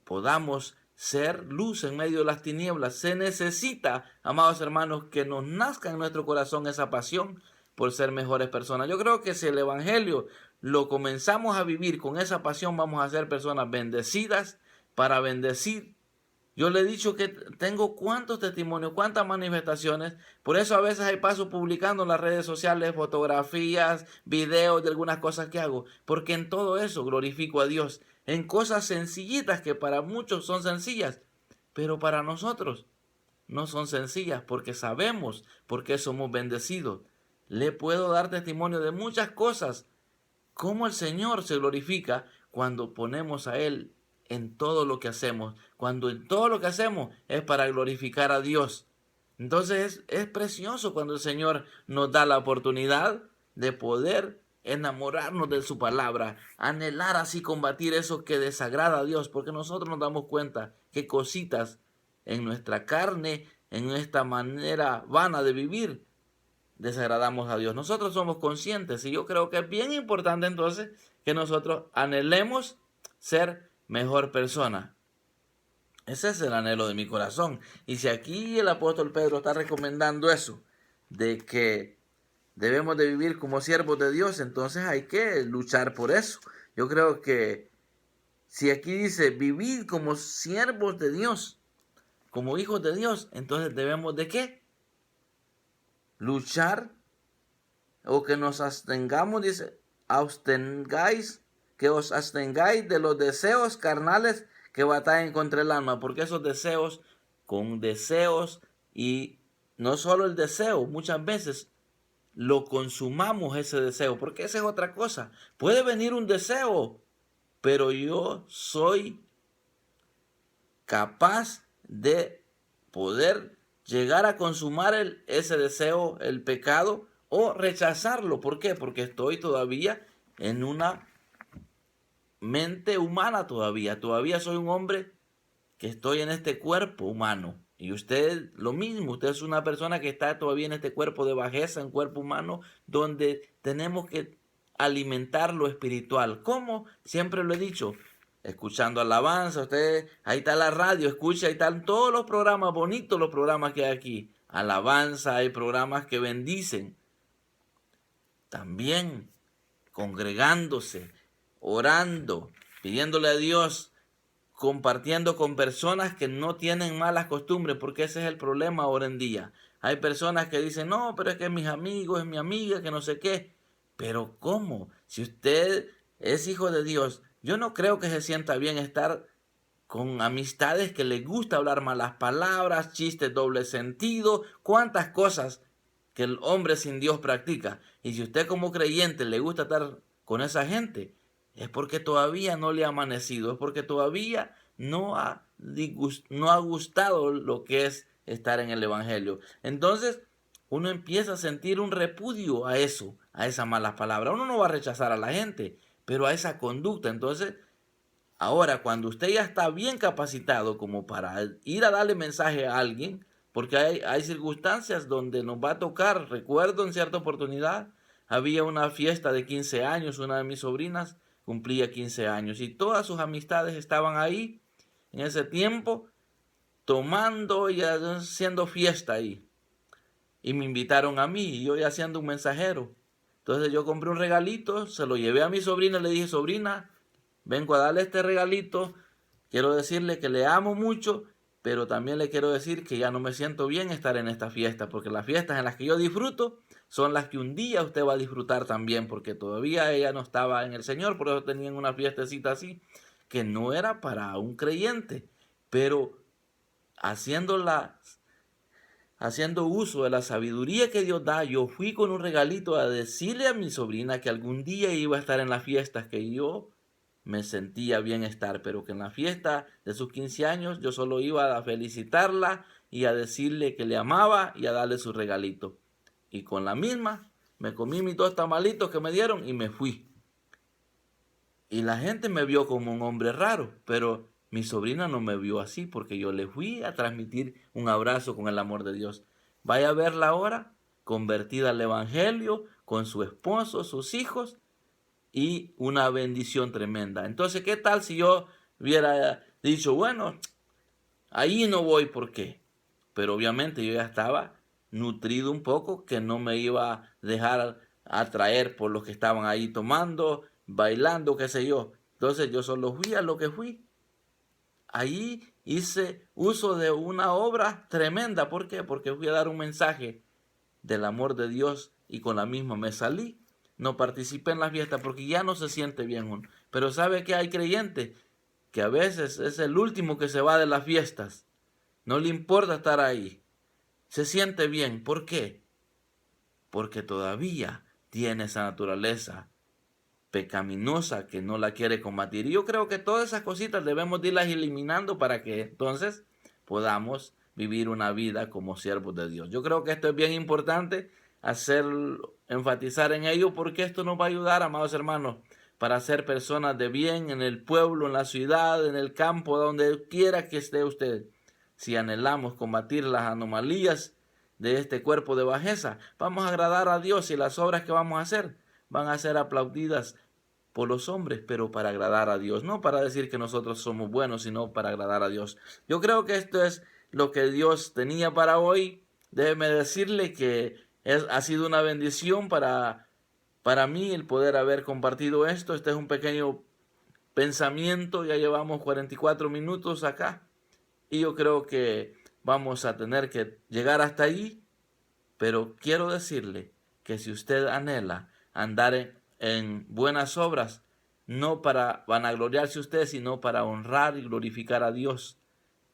podamos ser luz en medio de las tinieblas. Se necesita, amados hermanos, que nos nazca en nuestro corazón esa pasión por ser mejores personas. Yo creo que si el evangelio lo comenzamos a vivir con esa pasión, vamos a ser personas bendecidas para bendecir. Yo le he dicho que tengo cuántos testimonios, cuántas manifestaciones. Por eso a veces hay paso publicando en las redes sociales fotografías, videos de algunas cosas que hago. Porque en todo eso glorifico a Dios. En cosas sencillitas que para muchos son sencillas, pero para nosotros no son sencillas, porque sabemos por qué somos bendecidos. Le puedo dar testimonio de muchas cosas. Cómo el Señor se glorifica cuando ponemos a Él en todo lo que hacemos, cuando en todo lo que hacemos es para glorificar a Dios. Entonces es precioso cuando el Señor nos da la oportunidad de poder enamorarnos de su palabra, anhelar así combatir eso que desagrada a Dios, porque nosotros nos damos cuenta que cositas en nuestra carne, en esta manera vana de vivir, desagradamos a Dios. Nosotros somos conscientes y yo creo que es bien importante entonces que nosotros anhelemos ser mejor persona. Ese es el anhelo de mi corazón. Y si aquí el apóstol Pedro está recomendando eso, de que debemos de vivir como siervos de Dios, entonces hay que luchar por eso. Yo creo que si aquí dice vivir como siervos de Dios, como hijos de Dios, entonces debemos de ¿qué? Luchar, o que nos abstengamos, dice, que os abstengáis de los deseos carnales que batallen contra el alma, porque esos deseos, con deseos, y no solo el deseo, muchas veces lo consumamos ese deseo, porque esa es otra cosa. Puede venir un deseo, pero yo soy capaz de poder llegar a consumar ese deseo, el pecado, o rechazarlo. ¿Por qué? Porque estoy todavía en una mente humana todavía. Todavía soy un hombre que estoy en este cuerpo humano. Y usted lo mismo, usted es una persona que está todavía en este cuerpo de bajeza, en cuerpo humano, donde tenemos que alimentar lo espiritual. ¿Cómo? Siempre lo he dicho, escuchando alabanza, usted, ahí está la radio, escucha, ahí están todos los programas, bonitos los programas que hay aquí. Alabanza, hay programas que bendicen. También congregándose, orando, pidiéndole a Dios, compartiendo con personas que no tienen malas costumbres, porque ese es el problema ahora en día. Hay personas que dicen, no, pero es que es mis amigos, es mi amiga, que no sé qué. Pero ¿cómo? Si usted es hijo de Dios, yo no creo que se sienta bien estar con amistades que les gusta hablar malas palabras, chistes doble sentido, cuántas cosas que el hombre sin Dios practica. Y si usted como creyente le gusta estar con esa gente, es porque todavía no le ha amanecido, es porque todavía no ha gustado lo que es estar en el Evangelio. Entonces, uno empieza a sentir un repudio a eso, a esas malas palabras. Uno no va a rechazar a la gente, pero a esa conducta. Entonces, ahora, cuando usted ya está bien capacitado como para ir a darle mensaje a alguien, porque hay circunstancias donde nos va a tocar. Recuerdo en cierta oportunidad, había una fiesta de 15 años, una de mis sobrinas cumplía 15 años y todas sus amistades estaban ahí en ese tiempo tomando y haciendo fiesta ahí. Y me invitaron a mí y yo ya siendo un mensajero. Entonces yo compré un regalito, se lo llevé a mi sobrina y le dije, sobrina, vengo a darle este regalito, quiero decirle que le amo mucho, pero también le quiero decir que ya no me siento bien estar en esta fiesta, porque las fiestas en las que yo disfruto son las que un día usted va a disfrutar también, porque todavía ella no estaba en el Señor, por eso tenían una fiestecita así, que no era para un creyente, pero haciéndola haciendo uso de la sabiduría que Dios da, yo fui con un regalito a decirle a mi sobrina que algún día iba a estar en las fiestas que yo me sentía bien estar, pero que en la fiesta de sus 15 años yo solo iba a felicitarla y a decirle que le amaba y a darle su regalito. Y con la misma me comí mis 2 tamalitos que me dieron y me fui. Y la gente me vio como un hombre raro, pero mi sobrina no me vio así porque yo le fui a transmitir un abrazo con el amor de Dios. Vaya a verla ahora, convertida al Evangelio, con su esposo, sus hijos y una bendición tremenda. Entonces, ¿qué tal si yo hubiera dicho, bueno, ahí no voy, ¿por qué? Pero obviamente yo ya estaba nutrido un poco, que no me iba a dejar atraer por los que estaban ahí tomando, bailando, qué sé yo. Entonces yo solo fui a lo que fui. Ahí hice uso de una obra tremenda. ¿Por qué? Porque fui a dar un mensaje del amor de Dios y con la misma me salí. No participé en la fiesta porque ya no se siente bien uno. Pero ¿sabe que hay creyentes que a veces es el último que se va de las fiestas? No le importa estar ahí. Se siente bien. ¿Por qué? Porque todavía tiene esa naturaleza pecaminosa que no la quiere combatir. Y yo creo que todas esas cositas debemos de irlas eliminando para que entonces podamos vivir una vida como siervos de Dios. Yo creo que esto es bien importante enfatizar en ello porque esto nos va a ayudar, amados hermanos, para ser personas de bien en el pueblo, en la ciudad, en el campo, donde quiera que esté usted. Si anhelamos combatir las anomalías de este cuerpo de bajeza, vamos a agradar a Dios y las obras que vamos a hacer van a ser aplaudidas por los hombres, pero para agradar a Dios, no para decir que nosotros somos buenos, sino para agradar a Dios. Yo creo que esto es lo que Dios tenía para hoy. Déjeme decirle que ha sido una bendición para mí el poder haber compartido esto. Este es un pequeño pensamiento, ya llevamos 44 minutos acá y yo creo que vamos a tener que llegar hasta ahí, pero quiero decirle que si usted anhela andar en buenas obras, no para vanagloriarse usted, sino para honrar y glorificar a Dios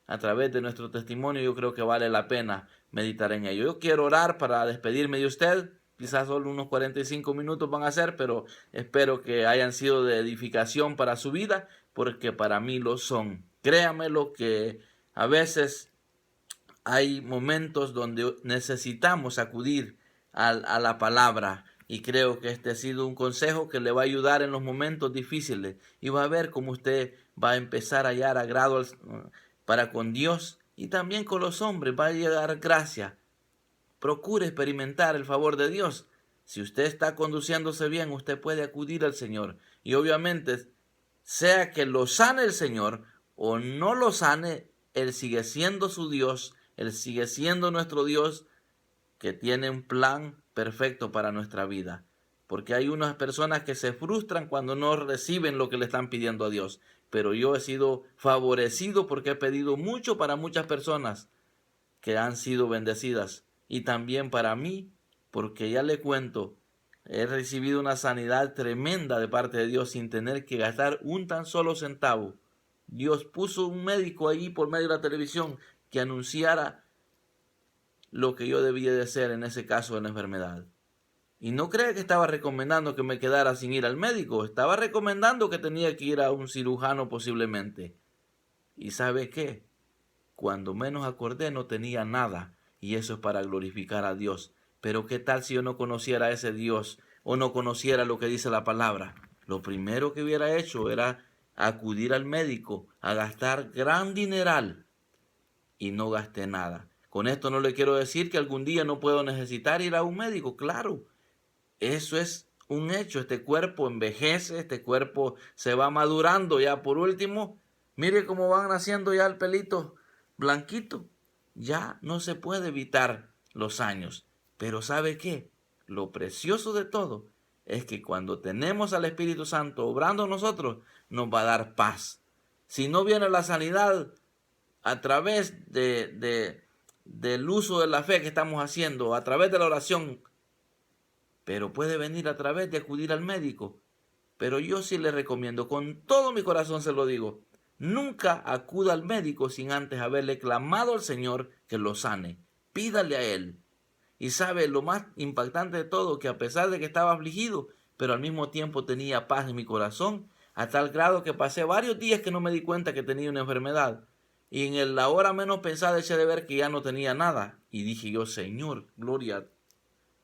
a través de nuestro testimonio, yo creo que vale la pena meditar en ello. Yo quiero orar para despedirme de usted. Quizás solo unos 45 minutos van a ser, pero espero que hayan sido de edificación para su vida, porque para mí lo son. Créame lo que a veces hay momentos donde necesitamos acudir a la palabra Y creo que este ha sido un consejo que le va a ayudar en los momentos difíciles. Y va a ver cómo usted va a empezar a hallar agrado para con Dios y también con los hombres. Va a llegar gracia. Procure experimentar el favor de Dios. Si usted está conduciéndose bien, usted puede acudir al Señor. Y obviamente, sea que lo sane el Señor o no lo sane, Él sigue siendo su Dios. Él sigue siendo nuestro Dios, que tiene un plan perfecto para nuestra vida. Porque hay unas personas que se frustran cuando no reciben lo que le están pidiendo a Dios. Pero yo he sido favorecido porque he pedido mucho para muchas personas que han sido bendecidas. Y también para mí, porque ya le cuento, he recibido una sanidad tremenda de parte de Dios sin tener que gastar un tan solo centavo. Dios puso un médico ahí por medio de la televisión que anunciara lo que yo debía de hacer en ese caso de la enfermedad. Y no crea que estaba recomendando que me quedara sin ir al médico. Estaba recomendando que tenía que ir a un cirujano posiblemente. ¿Y sabe qué? Cuando menos acordé no tenía nada. Y eso es para glorificar a Dios. Pero ¿qué tal si yo no conociera a ese Dios o no conociera lo que dice la palabra? Lo primero que hubiera hecho era acudir al médico, a gastar gran dineral, y no gasté nada. Con esto no le quiero decir que algún día no puedo necesitar ir a un médico. Claro, eso es un hecho. Este cuerpo envejece, este cuerpo se va madurando. Ya por último, mire cómo van naciendo ya el pelito blanquito. Ya no se puede evitar los años. Pero ¿sabe qué? Lo precioso de todo es que cuando tenemos al Espíritu Santo obrando en nosotros, nos va a dar paz. Si no viene la sanidad a través del uso de la fe que estamos haciendo, a través de la oración, pero puede venir a través de acudir al médico. Pero yo sí le recomiendo, con todo mi corazón se lo digo, nunca acuda al médico sin antes haberle clamado al Señor que lo sane. Pídale a Él. Y sabe lo más impactante de todo, que a pesar de que estaba afligido, pero al mismo tiempo tenía paz en mi corazón, a tal grado que pasé varios días que no me di cuenta que tenía una enfermedad. Y en la hora menos pensada eché de ver que ya no tenía nada. Y dije yo, Señor, gloria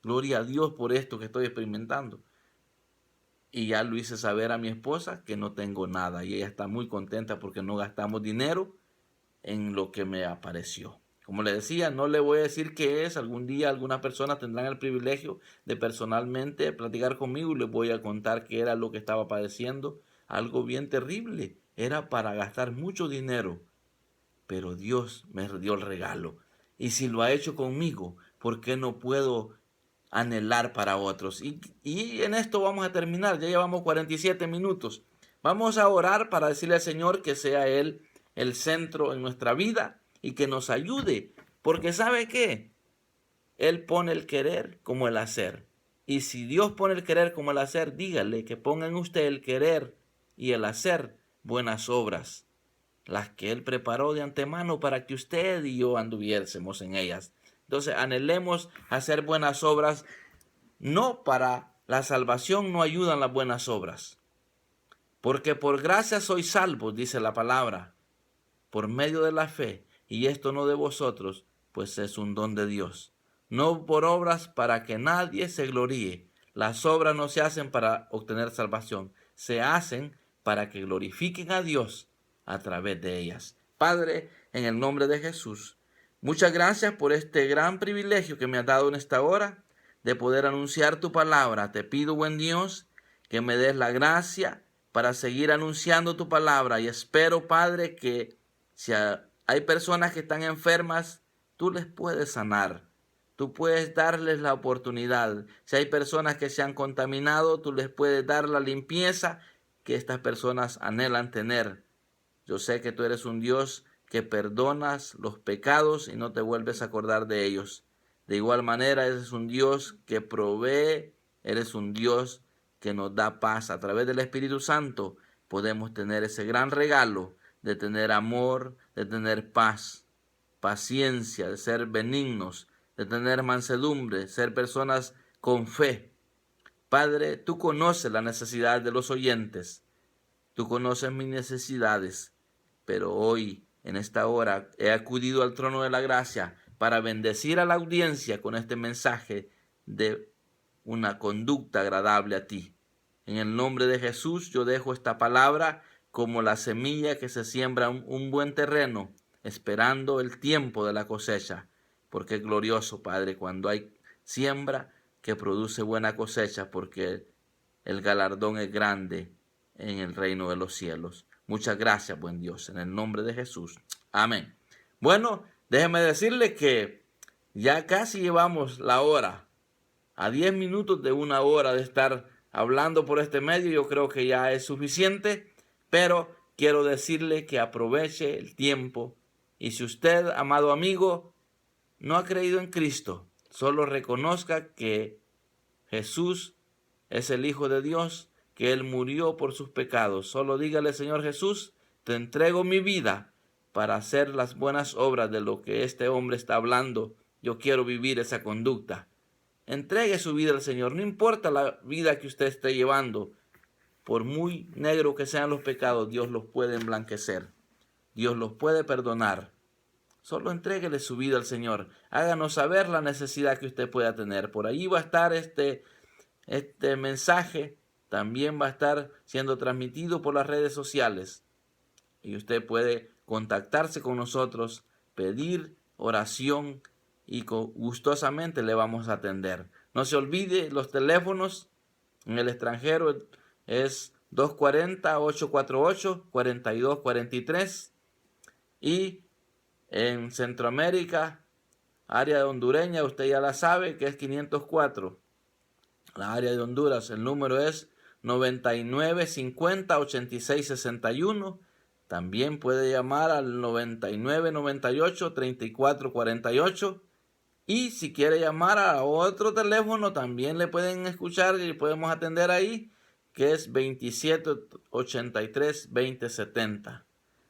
a Dios por esto que estoy experimentando. Y ya lo hice saber a mi esposa que no tengo nada. Y ella está muy contenta porque no gastamos dinero en lo que me apareció. Como le decía, no le voy a decir qué es. Algún día algunas personas tendrán el privilegio de personalmente platicar conmigo y les voy a contar qué era lo que estaba padeciendo. Algo bien terrible. Era para gastar mucho dinero. Pero Dios me dio el regalo. Y si lo ha hecho conmigo, ¿por qué no puedo anhelar para otros? Y en esto vamos a terminar. Ya llevamos 47 minutos. Vamos a orar para decirle al Señor que sea Él el centro en nuestra vida y que nos ayude. Porque ¿sabe qué? Él pone el querer como el hacer. Y si Dios pone el querer como el hacer, dígale que ponga en usted el querer y el hacer buenas obras, las que Él preparó de antemano para que usted y yo anduviésemos en ellas. Entonces, anhelemos hacer buenas obras. No, para la salvación no ayudan las buenas obras. Porque por gracia sois salvos, dice la palabra, por medio de la fe. Y esto no de vosotros, pues es un don de Dios. No por obras para que nadie se gloríe. Las obras no se hacen para obtener salvación. Se hacen para que glorifiquen a Dios a través de ellas. Padre, en el nombre de Jesús, muchas gracias por este gran privilegio que me has dado en esta hora de poder anunciar tu palabra. Te pido, buen Dios, que me des la gracia para seguir anunciando tu palabra, y espero, Padre, que si hay personas que están enfermas, tú les puedes sanar. Tú puedes darles la oportunidad. Si hay personas que se han contaminado, tú les puedes dar la limpieza que estas personas anhelan tener. Yo sé que tú eres un Dios que perdonas los pecados y no te vuelves a acordar de ellos. De igual manera, eres un Dios que provee, eres un Dios que nos da paz. A través del Espíritu Santo podemos tener ese gran regalo de tener amor, de tener paz, paciencia, de ser benignos, de tener mansedumbre, ser personas con fe. Padre, tú conoces la necesidad de los oyentes. Tú conoces mis necesidades, pero hoy, en esta hora, he acudido al trono de la gracia para bendecir a la audiencia con este mensaje de una conducta agradable a ti. En el nombre de Jesús yo dejo esta palabra como la semilla que se siembra en un buen terreno, esperando el tiempo de la cosecha, porque es glorioso, Padre, cuando hay siembra que produce buena cosecha, porque el galardón es grande en el reino de los cielos. Muchas gracias, buen Dios, en el nombre de Jesús. Amén. Bueno, déjeme decirle que ya casi llevamos la hora. A 10 minutos de una hora de estar hablando por este medio, yo creo que ya es suficiente, pero quiero decirle que aproveche el tiempo. Y si usted, amado amigo, no ha creído en Cristo, solo reconozca que Jesús es el Hijo de Dios, que Él murió por sus pecados. Solo dígale: Señor Jesús, te entrego mi vida para hacer las buenas obras de lo que este hombre está hablando. Yo quiero vivir esa conducta. Entregue su vida al Señor. No importa la vida que usted esté llevando. Por muy negro que sean los pecados, Dios los puede emblanquecer. Dios los puede perdonar. Solo entréguele su vida al Señor. Háganos saber la necesidad que usted pueda tener. Por ahí va a estar este mensaje. También va a estar siendo transmitido por las redes sociales. Y usted puede contactarse con nosotros, pedir oración y gustosamente le vamos a atender. No se olvide los teléfonos en el extranjero es 240-848-4243 y en Centroamérica, área hondureña, usted ya la sabe que es 504. La área de Honduras, el número es 9950-8661. También puede llamar al 9998-3448. Y si quiere llamar a otro teléfono, también le pueden escuchar y podemos atender ahí, que es 2783-2070.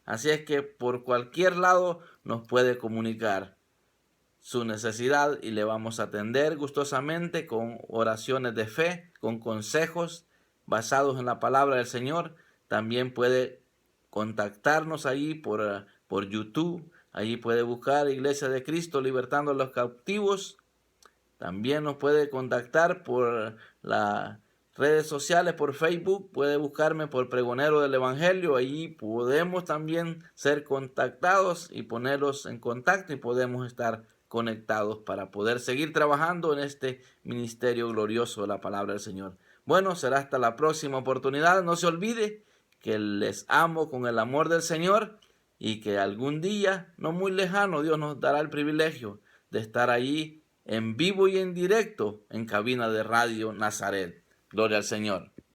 Así es que por cualquier lado nos puede comunicar su necesidad y le vamos a atender gustosamente con oraciones de fe, con consejos basados en la palabra del Señor. También puede contactarnos ahí por YouTube. Allí puede buscar Iglesia de Cristo Libertando a los Cautivos. También nos puede contactar por las redes sociales, por Facebook. Puede buscarme por Pregonero del Evangelio. Allí podemos también ser contactados y ponerlos en contacto y podemos estar conectados para poder seguir trabajando en este ministerio glorioso de la palabra del Señor. Bueno, será hasta la próxima oportunidad. No se olvide que les amo con el amor del Señor y que algún día, no muy lejano, Dios nos dará el privilegio de estar allí en vivo y en directo en cabina de Radio Nazaret. Gloria al Señor.